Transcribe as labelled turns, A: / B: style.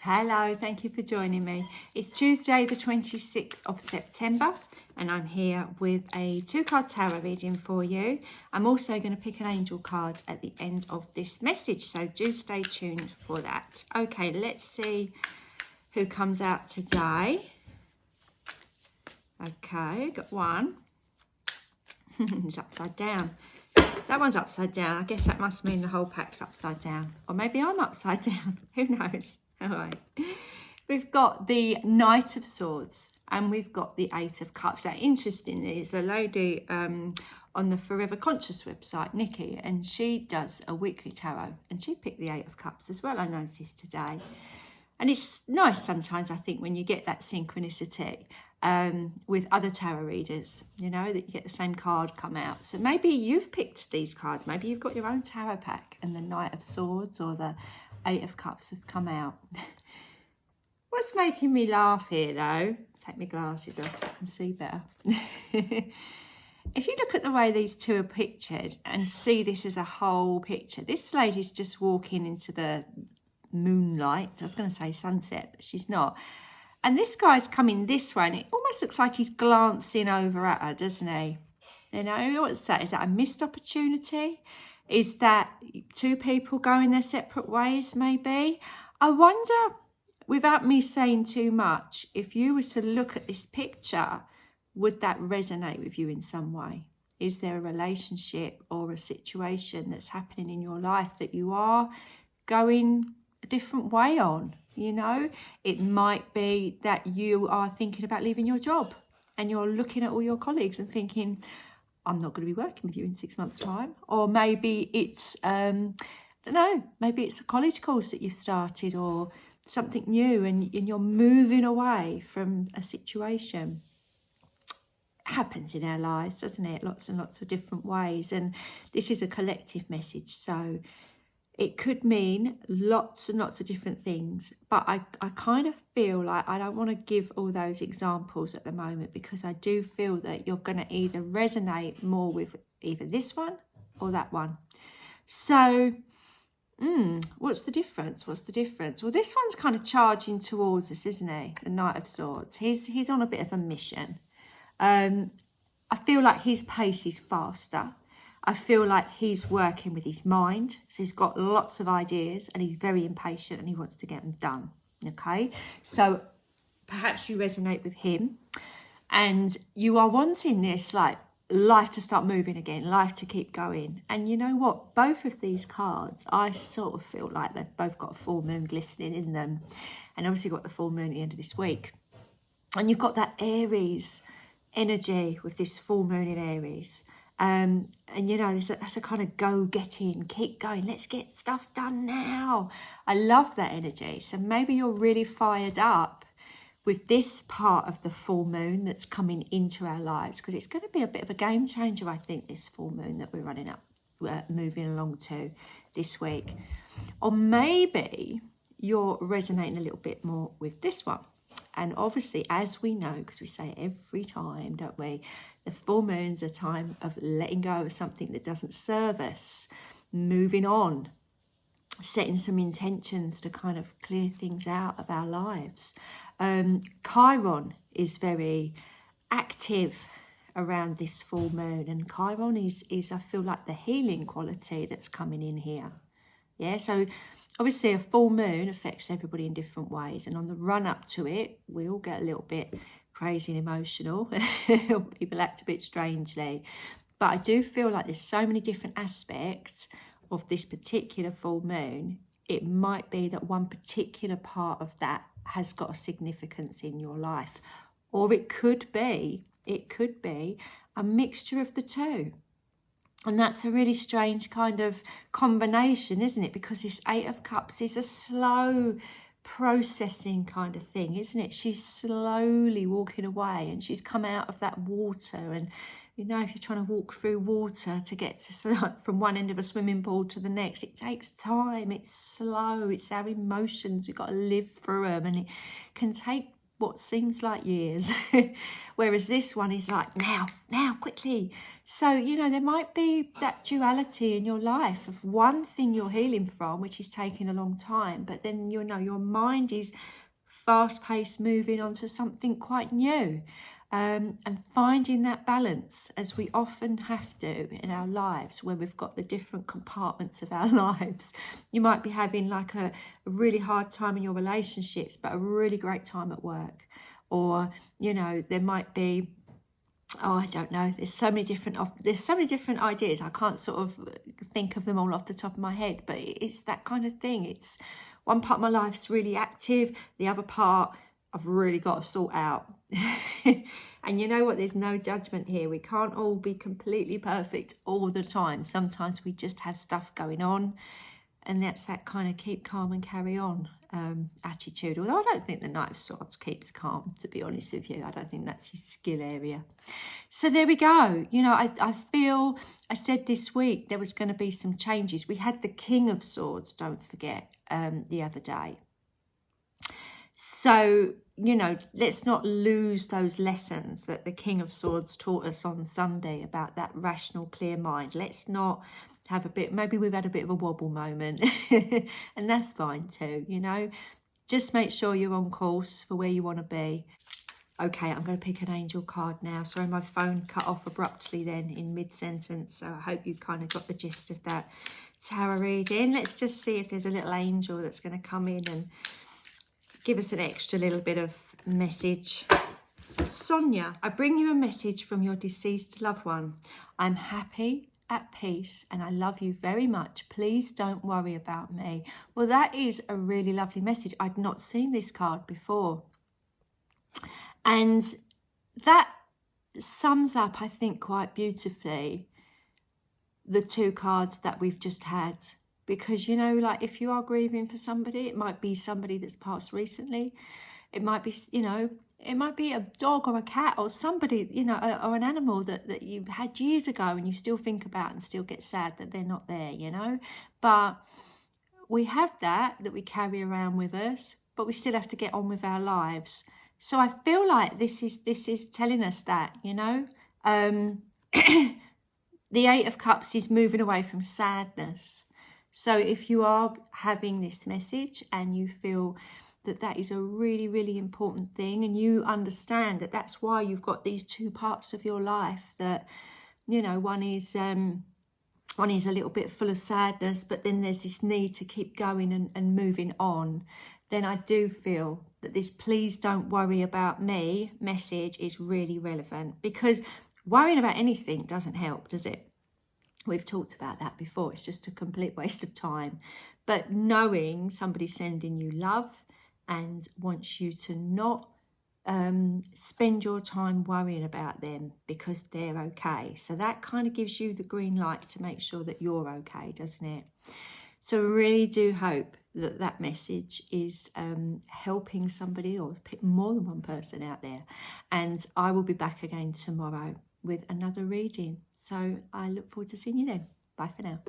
A: Hello, thank you for joining me. It's Tuesday the 26th of September and I'm here with a 2-card tarot reading for you. I'm also going to pick an angel card at the end of this message, so do stay tuned for that. Okay, let's see who comes out today. Okay, got one. It's upside down. That one's upside down. I guess that must mean the whole pack's upside down. Or maybe I'm upside down. Who knows? All right. We've got the Knight of Swords and we've got the Eight of Cups. Now, interestingly, there's a lady on the Forever Conscious website, Nikki, and she does a weekly tarot. And she picked the Eight of Cups as well, I noticed today. And it's nice sometimes, I think, when you get that synchronicity with other tarot readers, you know, that you get the same card come out. So maybe you've picked these cards. Maybe you've got your own tarot pack and the Knight of Swords or the Eight of Cups have come out. What's making me laugh here, though? Take my glasses off so I can see better. If you look at the way these two are pictured and see this as a whole picture, this lady's just walking into the moonlight. I was going to say sunset, but she's not. And this guy's coming this way, and it almost looks like he's glancing over at her, doesn't he? You know, what's that? Is that a missed opportunity? Is that two people going their separate ways, maybe? I wonder, without me saying too much, if you were to look at this picture, would that resonate with you in some way? Is there a relationship or a situation that's happening in your life that you are going a different way on? You know, it might be that you are thinking about leaving your job and you're looking at all your colleagues and thinking, I'm not going to be working with you in 6 months' time. Or maybe it's, I don't know, maybe it's a college course that you've started or something new and you're moving away from a situation. It happens in our lives, doesn't it? Lots and lots of different ways. And this is a collective message. So it could mean lots and lots of different things, but I kind of feel like I don't want to give all those examples at the moment because I do feel that you're going to either resonate more with either this one or that one. So, what's the difference? What's the difference? Well, this one's kind of charging towards us, isn't he? The Knight of Swords. He's on a bit of a mission. I feel like his pace is faster. I feel like he's working with his mind. So he's got lots of ideas and he's very impatient and he wants to get them done. Okay. So perhaps you resonate with him and you are wanting this like life to start moving again, life to keep going. And you know what? Both of these cards, I sort of feel like they've both got a full moon glistening in them. And obviously got the full moon at the end of this week. And you've got that Aries energy with this full moon in Aries. And you know, that's a kind of go-getting, keep going, let's get stuff done now. I love that energy. So maybe you're really fired up with this part of the full moon that's coming into our lives because it's going to be a bit of a game changer, I think, this full moon that we're moving along to this week. Or maybe you're resonating a little bit more with this one. And obviously, as we know, because we say it every time, don't we? The full moon's a time of letting go of something that doesn't serve us, moving on, setting some intentions to kind of clear things out of our lives. Chiron is very active around this full moon. And Chiron is I feel like, the healing quality that's coming in here. Yeah, so obviously a full moon affects everybody in different ways. And on the run up to it, we all get a little bit crazy and emotional. People act a bit strangely. But I do feel like there's so many different aspects of this particular full moon. It might be that one particular part of that has got a significance in your life. Or it could be a mixture of the two. And that's a really strange kind of combination, isn't it? Because this Eight of Cups is a slow processing kind of thing, isn't it? She's slowly walking away and she's come out of that water. And, you know, if you're trying to walk through water to get to from one end of a swimming pool to the next, it takes time. It's slow. It's our emotions. We've got to live through them. And it can take what seems like years. Whereas this one is like, now, quickly. So, you know, there might be that duality in your life of one thing you're healing from, which is taking a long time, but then, you know, your mind is fast-paced, moving on to something quite new. And finding that balance, as we often have to in our lives, where we've got the different compartments of our lives. You might be having like a really hard time in your relationships, but a really great time at work. Or, you know, there might be, oh, I don't know, there's so many different ideas. I can't sort of think of them all off the top of my head, but it's that kind of thing. It's one part of my life's really active, the other part I've really got to sort out. And you know what? There's no judgment here. We can't all be completely perfect all the time. Sometimes we just have stuff going on, and that's that kind of keep calm and carry on attitude. Although I don't think the Knight of Swords keeps calm, to be honest with you. I don't think that's his skill area. So there we go. You know, I feel, I said this week there was going to be some changes. We had the King of Swords, don't forget, the other day. So, you know, let's not lose those lessons that the King of Swords taught us on Sunday about that rational, clear mind. Let's not have a bit, maybe we've had a bit of a wobble moment, and that's fine too, you know. Just make sure you're on course for where you want to be. Okay, I'm going to pick an angel card now. Sorry, my phone cut off abruptly then in mid-sentence, so I hope you kind of got the gist of that tarot reading. Let's just see if there's a little angel that's going to come in and give us an extra little bit of message. Sonia, I bring you a message from your deceased loved one. I'm happy, at peace, and I love you very much. Please don't worry about me. Well, that is a really lovely message. I'd not seen this card before. And that sums up, I think, quite beautifully the two cards that we've just had. Because, you know, like if you are grieving for somebody, it might be somebody that's passed recently. It might be, you know, it might be a dog or a cat or somebody, you know, or an animal that you had years ago and you still think about and still get sad that they're not there, you know. But we have that we carry around with us, but we still have to get on with our lives. So I feel like this is telling us that, you know. The Eight of Cups is moving away from sadness. So if you are having this message and you feel that that is a really, really important thing, and you understand that that's why you've got these two parts of your life, that, you know, one is a little bit full of sadness, but then there's this need to keep going and moving on, then I do feel that this please don't worry about me message is really relevant, because worrying about anything doesn't help, does it? We've talked about that before. It's just a complete waste of time. But knowing somebody's sending you love and wants you to not spend your time worrying about them because they're okay. So that kind of gives you the green light to make sure that you're okay, doesn't it? So I really do hope that that message is helping somebody, or more than one person out there. And I will be back again tomorrow with another reading. So I look forward to seeing you then. Bye for now.